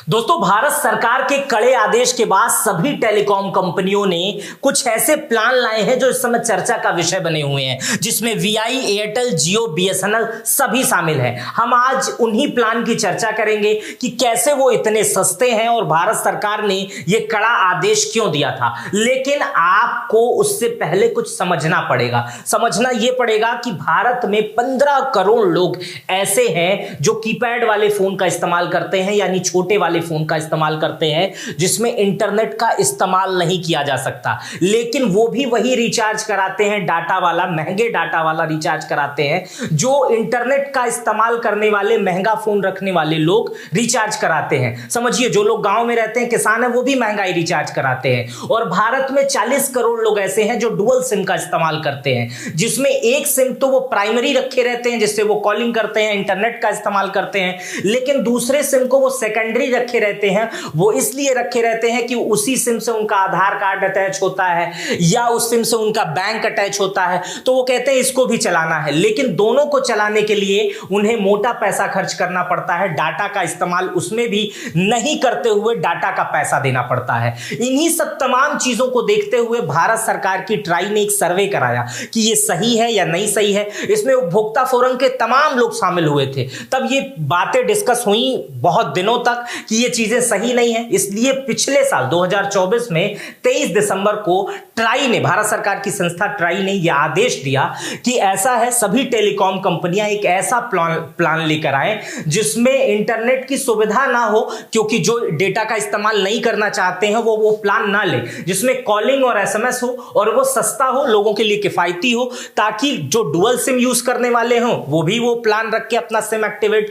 दोस्तों, भारत सरकार के कड़े आदेश के बाद सभी टेलीकॉम कंपनियों ने कुछ ऐसे प्लान लाए हैं जो इस समय चर्चा का विषय बने हुए हैं, जिसमें वीआई, एयरटेल, जियो, बीएसएनएल सभी शामिल हैं। हम आज उन्हीं प्लान की चर्चा करेंगे कि कैसे वो इतने सस्ते हैं और भारत सरकार ने ये कड़ा आदेश क्यों दिया था। लेकिन आपको उससे पहले कुछ समझना ये पड़ेगा कि भारत में 15 करोड़ लोग ऐसे हैं जो कीपैड वाले फोन का इस्तेमाल करते हैं, यानी छोटे वाले फोन का इस्तेमाल करते हैं जिसमें इंटरनेट का इस्तेमाल नहीं किया जा सकता, लेकिन वो भी वही रिचार्ज कराते हैं, डाटा वाला, महंगे डाटा वाला रिचार्ज कराते हैं जो इंटरनेट का इस्तेमाल करने वाले महंगा फोन रखने वाले लोग रिचार्ज कराते हैं। समझिए, जो लोग गांव में रहते हैं, किसान है, वो भी महंगाई रिचार्ज कराते हैं। और भारत में 40 करोड़ लोग ऐसे हैं जो डुअल सिम का इस्तेमाल करते हैं, जिसमें एक सिम तो वो प्राइमरी रखे रहते हैं जिससे वो कॉलिंग करते हैं, इंटरनेट का इस्तेमाल करते हैं, लेकिन दूसरे सिम को वो सेकेंडरी रखे रहते हैं। वो इसलिए रखे रहते हैं कि उसी सिम से उनका आधार कार्ड अटैच होता है या उस सिम से उनका बैंक अटैच होता है, तो वो कहते हैं इसको भी चलाना है। लेकिन दोनों को चलाने के लिए उन्हें मोटा पैसा खर्च करना पड़ता है, डाटा का इस्तेमाल उसमें भी नहीं करते हुए डाटा का पैसा देना पड़ता है। इन्हीं सब तमाम चीजों को देखते हुए भारत सरकार की ट्राई ने एक सर्वे कराया कि ये सही है या नहीं सही है। इसमें उपभोक्ता फोरम के तमाम लोग शामिल हुए थे। तब ये बातें डिस्कस हुई बहुत दिनों तक कि ये चीजें सही नहीं है। इसलिए पिछले साल 2024 में 23 दिसंबर को ट्राई ने, भारत सरकार की संस्था ट्राई ने यह आदेश दिया कि ऐसा है, सभी टेलीकॉम कंपनियां एक ऐसा प्लान लेकर आए जिसमें इंटरनेट की सुविधा ना हो, क्योंकि जो डेटा का इस्तेमाल नहीं करना चाहते हैं वो प्लान ना ले, जिसमें कॉलिंग और एसएमएस हो और वो सस्ता हो, लोगों के लिए किफायती हो, ताकि जो डुअल सिम यूज करने वाले हो वो भी वो प्लान रख के अपना सिम एक्टिवेट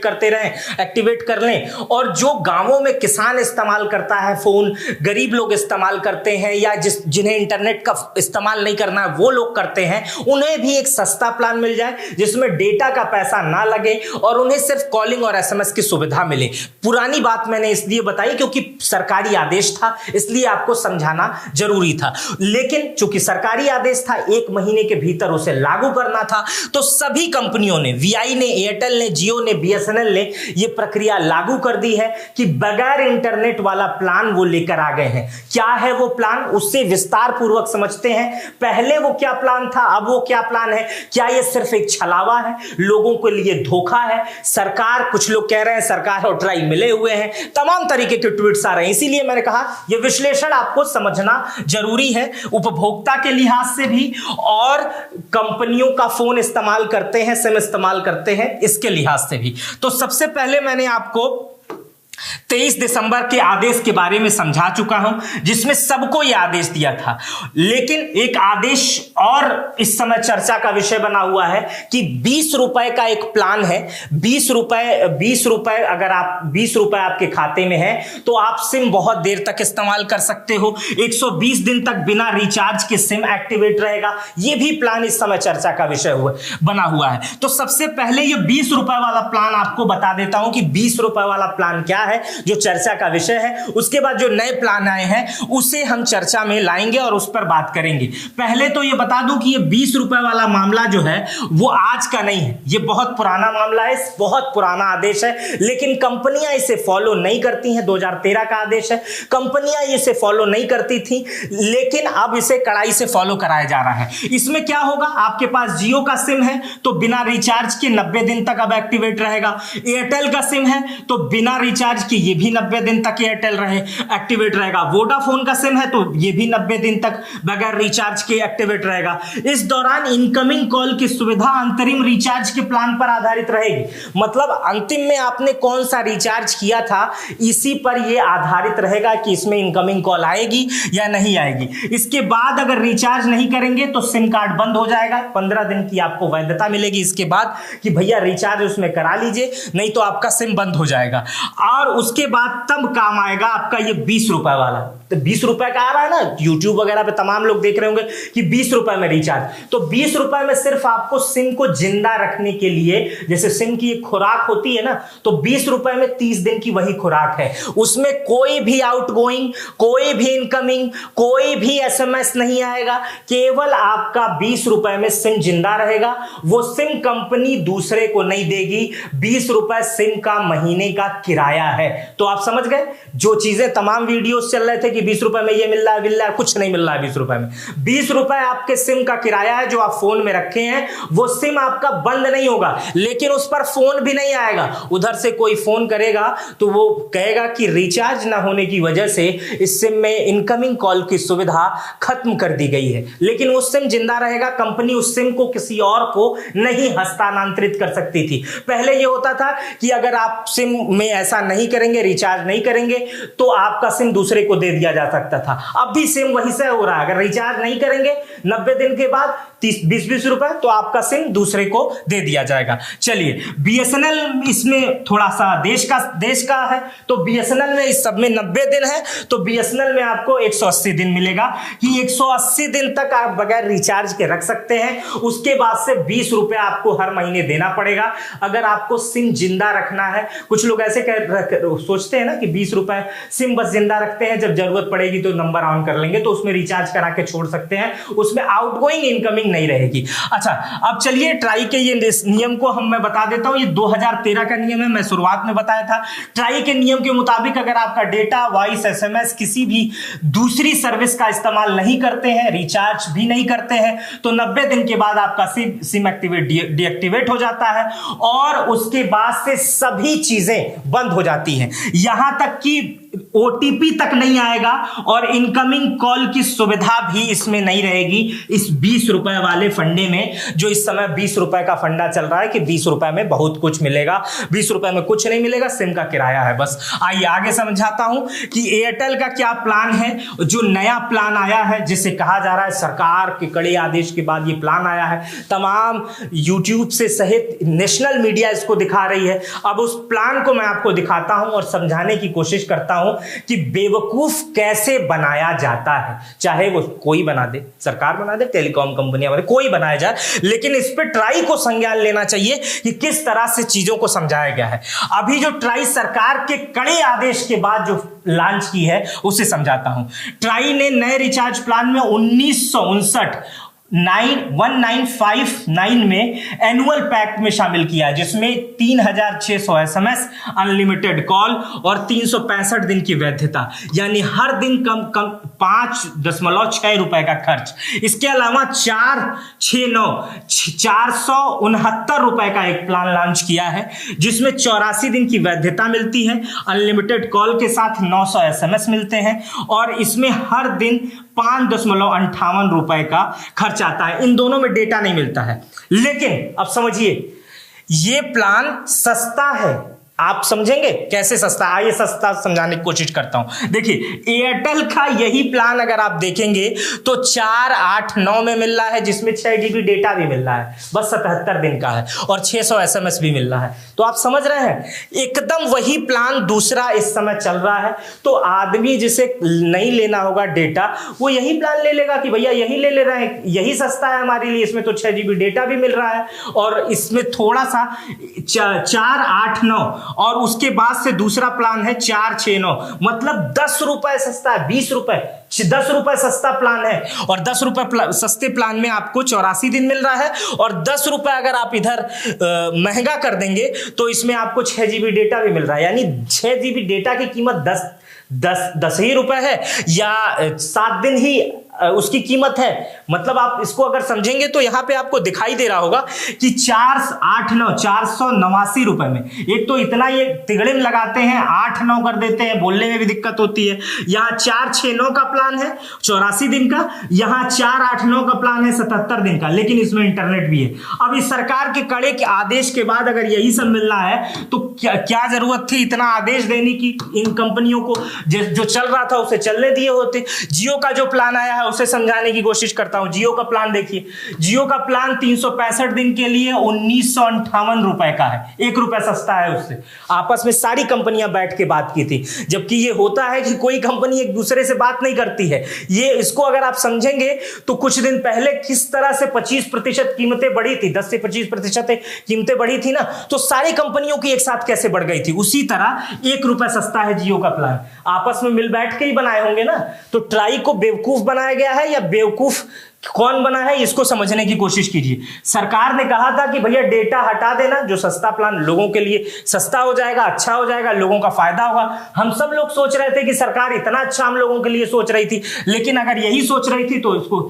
कर लें। और जो गांवों में किसान इस्तेमाल करता है फोन, गरीब लोग इस्तेमाल करते हैं, या जिन्हें इंटरनेट का इस्तेमाल नहीं करना है वो लोग करते हैं, उन्हें भी एक सस्ता प्लान मिल जाए जिसमें डेटा का पैसा ना लगे और उन्हें सिर्फ कॉलिंग और एसएमएस की सुविधा मिले। पुरानी बात मैंने इसलिए बताई क्योंकि सरकारी आदेश था, इसलिए आपको समझाना जरूरी था। लेकिन चूंकि सरकारी आदेश था, 1 महीने के भीतर उसे लागू करना था, तो सभी कंपनियों ने, वीआई ने, एयरटेल ने, जियो ने, बीएसएनएल ने यह प्रक्रिया लागू कर दी है कि बगैर इंटरनेट वाला प्लान वो लेकर आ गए हैं। क्या है वो प्लान, उससे विस्तार पूर्वक समझते हैं। पहले वो क्या प्लान था, अब वो क्या प्लान है। क्या ये सिर्फ एक छलावा है, लोगों के लिए धोखा है? सरकार, कुछ लोग कह रहे हैं सरकार और ट्राई मिले हुए हैं, तमाम तरीके के ट्वीट्स आ रहे हैं। इसीलिए मैंने कहा यह विश्लेषण आपको समझना जरूरी है, उपभोक्ता के लिहाज से भी और कंपनियों का फोन इस्तेमाल करते हैं, सिम इस्तेमाल करते हैं, इसके लिहाज से भी। तो सबसे पहले मैंने आपको 23 दिसंबर के आदेश के बारे में समझा चुका हूं, जिसमें सबको यह आदेश दिया था। लेकिन एक आदेश और इस समय चर्चा का विषय बना हुआ है कि 20 रुपए का एक प्लान है। 20 रुपए अगर आप 20 रुपए आपके खाते में है तो आप सिम बहुत देर तक इस्तेमाल कर सकते हो। 120 दिन तक बिना रिचार्ज के सिम एक्टिवेट रहेगा। यह भी प्लान इस समय चर्चा का विषय बना हुआ है। तो सबसे पहले यह 20 रुपए वाला प्लान आपको बता देता हूं कि 20 रुपए वाला प्लान क्या है, जो चर्चा का विषय है। उसके बाद जो नए प्लान आए हैं उसे हम चर्चा में लाएंगे और उस पर बात करेंगे। पहले तो ये बता दूं कि ये 20 रुपए वाला मामला जो है वो आज का नहीं है, ये बहुत पुराना मामला है, बहुत पुराना आदेश है, लेकिन कंपनियां इसे फॉलो नहीं करती हैं। 2013 का आदेश है, कंपनियां इसे फॉलो नहीं करती थी, लेकिन अब इसे कड़ाई से फॉलो कराया जा रहा है। इसमें क्या होगा, आपके पास जियो का सिम है तो बिना रिचार्ज के 90 दिन तक अब एक्टिवेट रहेगा। एयरटेल का सिम है तो बिना रिचार्ज कि ये भी 90 दिन तक एयरटेल एक्टिवेट रहेगा। वोडाफोन का सिम है तो ये भी 90 दिन तक बगैर रिचार्ज के एक्टिवेट रहेगा। इस दौरान इनकमिंग कॉल की सुविधा अंतरिम रिचार्ज के प्लान पर आधारित रहेगी। मतलब अंतिम में आपने कौन सा रिचार्ज किया था, इसी पर यह आधारित रहेगा कि इसमें इनकमिंग कॉल आएगी या नहीं आएगी। इसके बाद अगर रिचार्ज नहीं करेंगे तो सिम कार्ड बंद हो जाएगा। 15 दिन की आपको वैधता मिलेगी इसके बाद कि भैया रिचार्ज उसमें करा लीजिए, नहीं तो आपका सिम बंद हो जाएगा। और उसके बाद तब काम आएगा आपका ये 20 रुपए वाला। तो 20 रुपए का आ रहा है ना, यूट्यूब वगैरह पे तमाम लोग देख रहे होंगे कि 20 रुपए में रिचार्ज। तो 20 रुपए में सिर्फ आपको सिम को जिंदा रखने के लिए, जैसे सिम की एक खुराक होती है ना, तो 20 रुपए में 30 दिन की वही खुराक है। उसमें कोई भी आउटगोइंग, कोई भी इनकमिंग, कोई भी एसएमएस नहीं आएगा, केवल आपका 20 रुपए में सिम जिंदा रहेगा। वो सिम कंपनी दूसरे को नहीं देगी। 20 रुपए सिम का महीने का किराया है। तो आप समझ गए, जो चीजें तमाम वीडियोस चल रहे थे कि 20 रुपए में ये मिल रहा है, कुछ नहीं मिल रहा है 20 रुपए में। 20 रुपए आपके सिम का किराया है जो आप फोन में रखे हैं। वो सिम आपका बंद नहीं होगा, लेकिन उस पर फोन भी नहीं आएगा। उधर से कोई फोन करेगा तो वो कहेगा कि रिचार्ज ना होने की वजह से इस सिम में इनकमिंग कॉल की सुविधा खत्म कर दी गई है, लेकिन वो सिम जिंदा रहेगा। कंपनी उस सिम को किसी और को नहीं हस्तांतरित कर सकती थी। पहले ये होता था कि अगर आप सिम में ऐसा नहीं करेंगे, रिचार्ज नहीं करेंगे, तो आपका सिम दूसरे को दे दिया जा सकता था। अब भी सिम वही से हो रहा है। अगर रिचार्ज नहीं करेंगे 90 दिन के बाद 20-20 रुपए, तो आपका सिम दूसरे को दे दिया जाएगा। चलिए, बीएसएनएल इसमें थोड़ा सा देश का है, तो बीएसएनएल में इस सब में 90 दिन है, तो बीएसएनएल में आपको 180 दिन मिलेगा कि 180 दिन तक आप बगैर रिचार्ज के रख सकते हैं। उसके बाद से 20 रुपए आपको हर महीने देना पड़ेगा अगर आपको सिम जिंदा रखना है। कुछ लोग ऐसे सोचते हैं ना कि 20 रुपए सिम बस जिंदा रखते हैं, जब जरूरत पड़ेगी तो नंबर ऑन कर लेंगे, तो उसमें रिचार्ज करा के छोड़ सकते हैं, उसमें आउटगोइंग इनकमिंग नहीं रहेगी। अच्छा, अब चलिए ट्राई के ये नियम को मैं बता देता हूं। ये 2013 का नियम है, मैं शुरुआत में बताया था। ट्राई के नियम के मुताबिक अगर आपका डेटा, वॉइस, एसएमएस किसी भी दूसरी सर्विस का इस्तेमाल नहीं करते हैं, रिचार्ज भी नहीं करते हैं, तो 90 दिन के बाद आपका सिम डीएक्टिवेट हो जाता है और उसके बाद से सभी चीजें बंद हो जाती हैं। यहां तक कि ओटीपी तक नहीं आएगा और इनकमिंग कॉल की सुविधा भी इसमें नहीं रहेगी, इस 20 रुपए वाले फंडे में। जो इस समय 20 रुपए का फंडा चल रहा है कि 20 रुपए में बहुत कुछ मिलेगा, 20 रुपए में कुछ नहीं मिलेगा, सिम का किराया है बस। आइए आगे समझाता हूं कि एयरटेल का क्या प्लान है। जो नया प्लान आया है, जिसे कहा जा रहा है सरकार के कड़े आदेश के बाद ये प्लान आया है, तमाम यूट्यूब से सहित नेशनल मीडिया इसको दिखा रही है। अब उस प्लान को मैं आपको दिखाता हूं और समझाने की कोशिश करता हूं कि बेवकूफ कैसे बनाया जाता है। चाहे वो कोई बना दे, सरकार बना दे, टेलीकॉम कंपनियां बना दे, कोई बनाया जाए, लेकिन इस पे ट्राई को संज्ञान लेना चाहिए कि किस तरह से चीजों को समझाया गया है। अभी जो ट्राई सरकार के कड़े आदेश के बाद जो लॉन्च की है उसे समझाता हूं। ट्राई ने नए रिचार्ज प्लान में 1959 1959 में एनुअल पैक में शामिल किया है, जिसमें 3600 एसएमएस, अनलिमिटेड कॉल और 365 दिन की वैधता, यानी हर दिन कम 5.6 रुपए का खर्च। इसके अलावा 469 रुपए का एक प्लान लॉन्च किया है, जिसमें 84 दिन की वैधता मिलती है, अनलिमिटेड कॉल के साथ 900 एसएमएस मिलते हैं और इसमें हर दिन 5.58 रुपए का खर्च आता है। इन दोनों में डेटा नहीं मिलता है, लेकिन अब समझिए ये प्लान सस्ता है। आप समझेंगे कैसे सस्ता, आइए सस्ता समझाने की कोशिश करता हूं। देखिए, एयरटेल का यही प्लान अगर आप देखेंगे तो 489 में मिल रहा है, जिसमें 6 GB डेटा भी मिल रहा है, बस 77 दिन का है, और 600 एसएमएस भी मिल रहा है। तो आप समझ रहे हैं, एकदम वही प्लान दूसरा इस समय चल रहा है। तो आदमी जिसे नहीं लेना होगा डेटा, वो यही प्लान ले लेगा कि भैया यही ले रहे हैं, यही सस्ता है हमारे लिए, इसमें तो 6 GB डेटा भी मिल रहा है और इसमें थोड़ा सा 489, और उसके बाद से दूसरा प्लान है 469, मतलब 10 रुपए सस्ता है, 20 रुपए, 10 रुपए सस्ता प्लान है। और 10 रुपए सस्ते प्लान में आपको 84 दिन मिल रहा है, और 10 रुपए अगर आप इधर महंगा कर देंगे तो इसमें आपको 6 GB डेटा भी मिल रहा है, यानी 6 GB डेटा की कीमत 10 ही रुपए है, या 7 दिन ही उसकी कीमत है। मतलब आप इसको अगर समझेंगे तो यहां पे आपको दिखाई दे रहा होगा कि 489 रुपए में, एक तो इतना ये तिगड़े में लगाते हैं, 8-9 कर देते हैं, बोलने में भी दिक्कत होती है। यहां 469 का प्लान है 84 दिन का, यहां 489 का प्लान है 77 दिन का, लेकिन इसमें इंटरनेट भी है। अब इस सरकार के कड़े के आदेश के बाद अगर यही सब मिल रहा है तो क्या जरूरत थी इतना आदेश देने की इन कंपनियों को? जो चल रहा था उसे चलने दिए होते। जियो का जो प्लान आया है उसे समझाने की कोशिश करता हूं। जियो का प्लान देखिए, जियो का प्लान 365 दिन के लिए 1958 रुपए का है, 1 रुपया सस्ता है उससे। आपस में सारी कंपनियां बैठ के बात की थी, जबकि ये होता है कि कोई कंपनी एक दूसरे से बात नहीं करती है। ये इसको अगर आप समझेंगे तो कुछ दिन पहले किस तरह से 25% कीमतें बढ़ी थी, 10 से 25% कीमतें बढ़ी थी ना, तो सारी कंपनियों की एक साथ कैसे बढ़ गई थी। उसी तरह 1 रुपया सस्ता है जियो का प्लान। आपस में मिल बैठ के ही बनाए होंगे ना। तो ट्राई को बेवकूफ बनाया गया है या बेवकूफ कौन बना है, इसको समझने की कोशिश कीजिए। सरकार ने कहा था कि भैया डेटा हटा देना, जो सस्ता प्लान लोगों के लिए सस्ता हो जाएगा, अच्छा हो जाएगा, लोगों का फायदा होगा। हम सब लोग सोच रहे थे कि सरकार इतना अच्छा हम लोगों के लिए सोच रही थी, लेकिन अगर यही सोच रही थी तो इसको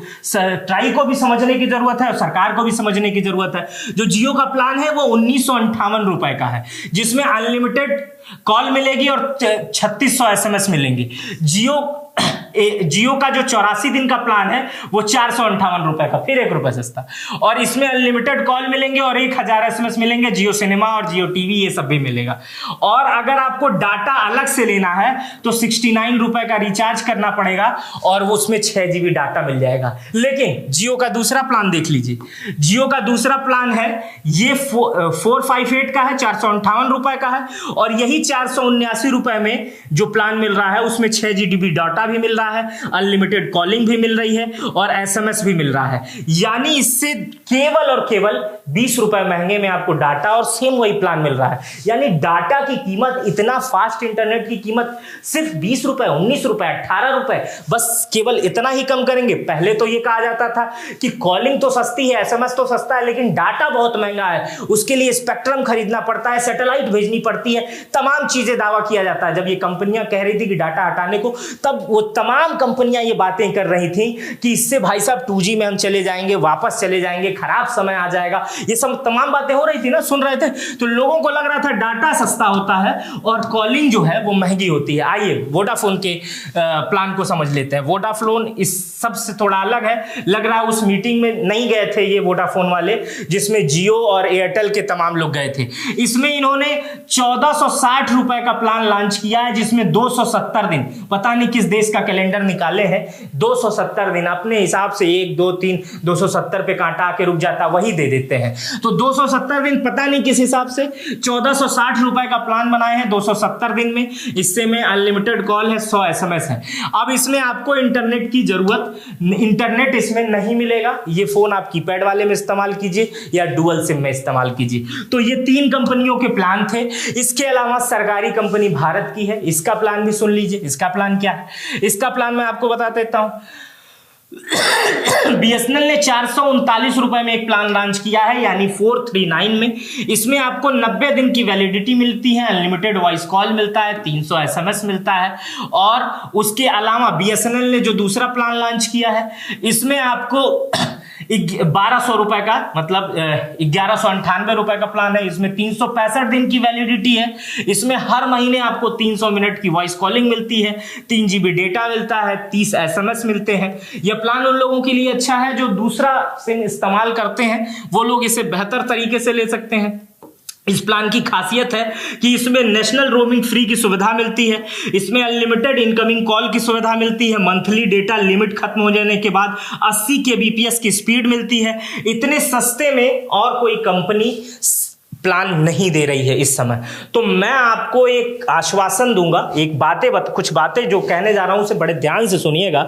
ट्राई को भी समझने की जरूरत है और सरकार को भी समझने की जरूरत है। जो जियो का प्लान है वो 1958 रुपए का है, जिसमें अनलिमिटेड कॉल मिलेगी और 3600 SMS मिलेंगे। जियो का जो 84 दिन का प्लान है वो 458 रुपए का, फिर 1 रुपया सस्ता, और इसमें अनलिमिटेड कॉल मिलेंगे और 1000 SMS मिलेंगे। जियो सिनेमा और जियो टीवी ये सब भी मिलेगा। और अगर आपको डाटा अलग से लेना है तो 69 रुपए का रिचार्ज करना पड़ेगा और वो उसमें 6 GB डाटा मिल जाएगा। लेकिन जियो का दूसरा प्लान देख लीजिए, जियो का दूसरा प्लान है ये 458 का है, 458 रुपए का है, और यही 479 रुपए में जो प्लान मिल रहा है उसमें 6 GB डाटा भी मिल रहा है, अनलिमिटेड कॉलिंग भी मिल रही है और SMS भी मिल रहा है। यानी इससे केवल और केवल 20 रुपए महंगे में आपको डाटा और सेम वही प्लान मिल रहा है। यानी डाटा की कीमत, इतना फास्ट इंटरनेट की कीमत सिर्फ 20 रुपए, 19 रुपए, 18 रुपए, बस केवल इतना ही कम करेंगे। पहले तो ये कहा जाता था कि कॉलिंग तो सस्ती है, SMS तो सस्ता है, लेकिन डाटा बहुत महंगा है, उसके लिए स्पेक्ट्रम खरीदना पड़ता है, सैटेलाइट भेजनी पड़ती है, तमाम चीजें दावा किया जाता है। जब ये कंपनियां कह रही थी कि डाटा हटाने को, तब वो तमाम कंपनियां ये बातें कर रही थी कि इससे भाई साहब 2G में हम चले जाएंगे, वापस चले जाएंगे, खराब समय आ जाएगा, ये सब तमाम बातें हो रही थी ना, सुन रहे थे। तो लोगों को लग रहा था डाटा सस्ता होता है और कॉलिंग जो है वो महंगी होती है। आइए वोडाफोन के प्लान को समझ लेते हैं। वोडाफोन इस सब से थोड़ा अलग है। लग रहा है उस मीटिंग में नहीं गए थे ये वोडाफोन वाले, जिसमें जियो और एयरटेल के तमाम लोग गए थे। इसमें इन्होंने 1460 रुपए का प्लान लॉन्च किया है, जिसमें 270 दिन, पता नहीं किस देश का कैलेंडर निकाले हैं, 270 दिन अपने हिसाब से 1 2 3 270 पे कांटा आके रुक जाता, वही दे देते हैं। तो 270 दिन पता नहीं किस हिसाब से 1460 रुपए का प्लान बनाए हैं 270 दिन में। इससे में अनलिमिटेड कॉल है, 100 SMS है। अब इसमें आपको इंटरनेट की जरूरत, इंटरनेट इसमें नहीं मिलेगा। ये फोन आप कीपैड वाले में इस्तेमाल कीजिए या डुअल सिम में इस्तेमाल कीजिए। तो ये 3 कंपनियों के प्लान थे। इसके अलावा सरकारी कंपनी भारत की है, इसका प्लान भी सुन लीजिए। इसका प्लान क्या है, इसका प्लान मैं आपको बता देता हूं। BSNL ने 439 रुपए में एक प्लान लॉन्च किया है, यानी 439 में। इसमें आपको 90 दिन की वैलिडिटी मिलती है, अनलिमिटेड वॉइस कॉल मिलता है, 300 SMS मिलता है। और उसके अलावा BSNL ने जो दूसरा प्लान लॉन्च किया है, इसमें आपको 1200 रुपए का, मतलब 1198 रुपए का प्लान है। इसमें 365 दिन की वैलिडिटी है। इसमें हर महीने आपको 300 मिनट की वॉइस कॉलिंग मिलती है, 3 GB डेटा मिलता है, 30 SMS मिलते हैं। यह प्लान उन लोगों के लिए अच्छा है जो दूसरा सिम इस्तेमाल करते हैं, वो लोग इसे बेहतर तरीके से ले सकते हैं। इस प्लान की खासियत है कि इसमें नेशनल रोमिंग फ्री की सुविधा मिलती है, इसमें अनलिमिटेड इनकमिंग कॉल की सुविधा मिलती है, मंथली डेटा लिमिट खत्म हो जाने के बाद 80 kbps की स्पीड मिलती है। इतने सस्ते में और कोई कंपनी प्लान नहीं दे रही है इस समय। तो मैं आपको एक आश्वासन दूंगा, एक कुछ बातें जो कहने जा रहा हूं उसे बड़े ध्यान से सुनिएगा,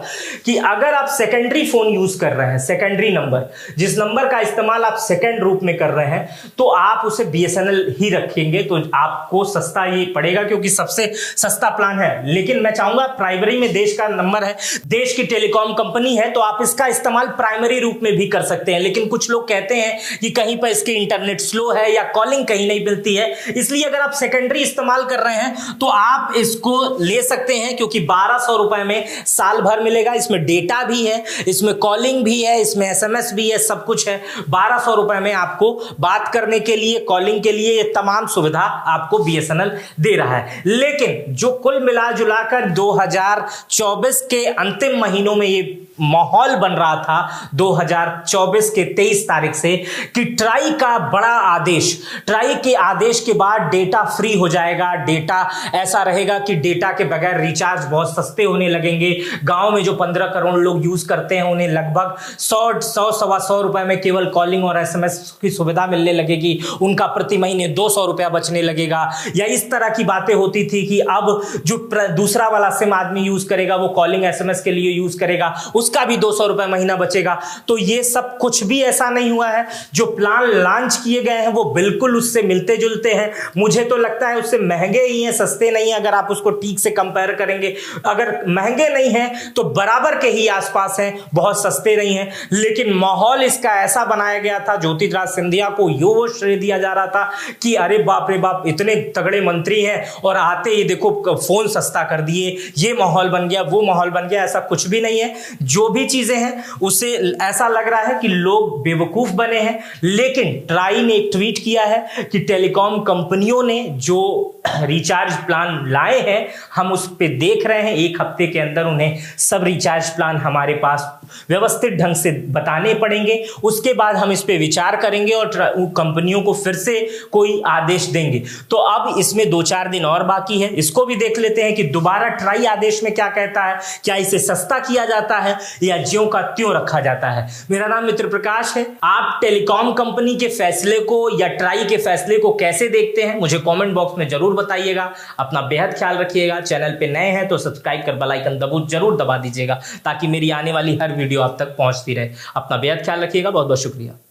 कि अगर आप सेकेंडरी फोन यूज कर रहे हैं, सेकेंडरी नंबर, जिस नंबर का इस्तेमाल आप सेकेंड रूप में कर रहे हैं, तो आप उसे BSNL ही रखेंगे तो आपको सस्ता ये पड़ेगा, क्योंकि सबसे सस्ता प्लान है। लेकिन मैं चाहूंगा, प्राइमरी में देश का नंबर है, देश की टेलीकॉम कंपनी है, तो आप इसका इस्तेमाल प्राइमरी रूप में भी कर सकते हैं। लेकिन कुछ लोग कहते हैं कि कहीं पर इसके इंटरनेट स्लो है या कॉलिंग कहीं नहीं मिलती है, इसलिए अगर आप सेकेंडरी इस्तेमाल कर रहे हैं तो आप इसको ले सकते हैं, क्योंकि 1200 रुपए में साल भर मिलेगा। इसमें डेटा भी है, इसमें कॉलिंग भी है, इसमें SMS भी है, सब कुछ है। 1200 रुपए में आपको बात करने के लिए, कॉलिंग के लिए ये तमाम सुविधा आपको BSNL दे रहा है। लेकिन जो कुल मिला जुलाकर 2024 के अंतिम महीनों में ये माहौल बन रहा था 2024 के 23 तारीख से, कि ट्राई का बड़ा आदेश ट्राई के आदेश के बाद डेटा फ्री हो जाएगा। डेटा ऐसा रहेगा कि डेटा के बगैर रिचार्ज बहुत सस्ते होने लगेंगे। गांव में जो 15 करोड़ लोग यूज करते हैं उन्हें लगभग 100-125 रुपए में केवल कॉलिंग और एसएमएस की सुविधा मिलने लगेगी। उनका प्रति महीने 200 रुपया बचने लगेगा। या इस तरह की बातें होती थी कि अब जो दूसरा वाला सिम आदमी यूज करेगा वो कॉलिंग एसएमएस के लिए यूज करेगा, उसका भी 200 रुपए महीना बचेगा। तो ये सब कुछ भी ऐसा नहीं हुआ है। जो प्लान लॉन्च किए गए हैं वो बिल्कुल उससे मिलते जुलते हैं। मुझे तो लगता है उससे महंगे ही हैं, सस्ते नहीं है। अगर आप उसको ठीक से कंपेयर करेंगे, अगर महंगे नहीं हैं तो बराबर के ही आसपास हैं, बहुत सस्ते नहीं हैं। लेकिन माहौल इसका ऐसा बनाया गया था, ज्योतिरादित्य सिंधिया को वो श्रेय दिया जा रहा था कि अरे बाप रे बाप, इतने तगड़े मंत्री हैं और आते ही देखो फोन सस्ता कर दिए, ये माहौल बन गया, वो माहौल बन गया। ऐसा कुछ भी नहीं है। जो भी चीजें हैं उससे ऐसा लग रहा है कि लोग बेवकूफ बने हैं। लेकिन ट्राई ने एक ट्वीट किया है कि टेलीकॉम कंपनियों ने जो रिचार्ज प्लान लाए हैं हम उस पे देख रहे हैं। 1 हफ्ते के अंदर उन्हें सब रिचार्ज प्लान हमारे पास व्यवस्थित ढंग से बताने पड़ेंगे। उसके बाद हम इस पे विचार करेंगे और कंपनियों को फिर से कोई आदेश देंगे। तो अब इसमें 2-4 दिन और बाकी है। इसको भी देख लेते हैं कि दोबारा ट्राई आदेश में क्या कहता है। क्या इसे सस्ता किया जाता है या ज्यों का त्यों रखा जाता है। मेरा नाम मित्र प्रकाश है। आप टेलीकॉम कंपनी के फैसले को या ट्राई के फैसले को कैसे देखते हैं मुझे कमेंट बॉक्स में जरूर बताइएगा। अपना बेहद ख्याल रखिएगा। चैनल पे नए हैं तो सब्सक्राइब कर बेल आइकन जरूर दबा दीजिएगा ताकि मेरी आने वाली हर वीडियो आप तक पहुंचती रहे। अपना बेहद ख्याल रखिएगा। बहुत बहुत शुक्रिया।